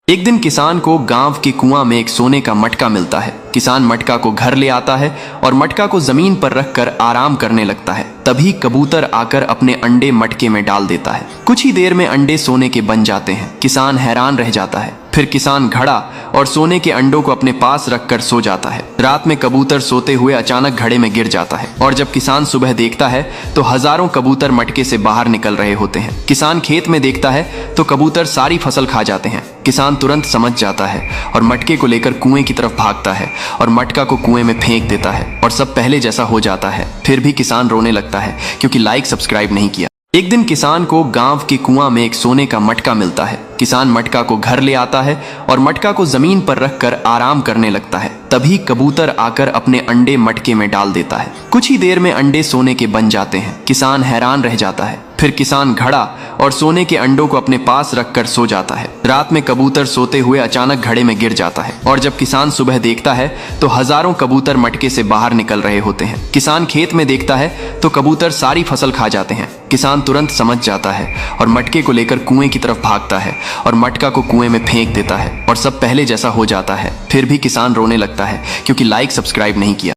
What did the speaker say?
एक दिन किसान को गांव के कुआं में एक सोने का मटका मिलता है। किसान मटका को घर ले आता है और मटका को जमीन पर रखकर आराम करने लगता है। तभी कबूतर आकर अपने अंडे मटके में डाल देता है। कुछ ही देर में अंडे सोने के बन जाते हैं। किसान हैरान रह जाता है। फिर किसान घड़ा और सोने के अंडों को अपने पास रखकर सो जाता है। रात में कबूतर सोते हुए अचानक घड़े में गिर जाता है और जब किसान सुबह देखता है तो हजारों कबूतर मटके से बाहर निकल रहे होते हैं। किसान खेत में देखता है तो कबूतर सारी फसल खा जाते हैं। किसान तुरंत समझ जाता है और मटके को लेकर कुएं की तरफ भागता है और मटका को कुएं में फेंक देता है और सब पहले जैसा हो जाता है। फिर भी किसान रोने लगता है क्योंकि लाइक सब्सक्राइब नहीं किया। एक दिन किसान को गांव के कुआं में एक सोने का मटका मिलता है। किसान मटका को घर ले आता है और मटका को जमीन पर रखकर आराम करने लगता है। तभी कबूतर आकर अपने अंडे मटके में डाल देता है। कुछ ही देर में अंडे सोने के बन जाते हैं। किसान हैरान रह जाता है। फिर किसान घड़ा और सोने के अंडों को अपने पास रखकर सो जाता है। रात में कबूतर सोते हुए अचानक घड़े में गिर जाता है और जब किसान सुबह देखता है तो हजारों कबूतर मटके से बाहर निकल रहे होते हैं। किसान खेत में देखता है तो कबूतर सारी फसल खा जाते हैं। किसान तुरंत समझ जाता है और मटके को लेकर कुएं की तरफ भागता है और मटका को कुएं में फेंक देता है और सब पहले जैसा हो जाता है। फिर भी किसान रोने लगता है क्योंकि लाइक सब्सक्राइब नहीं किया।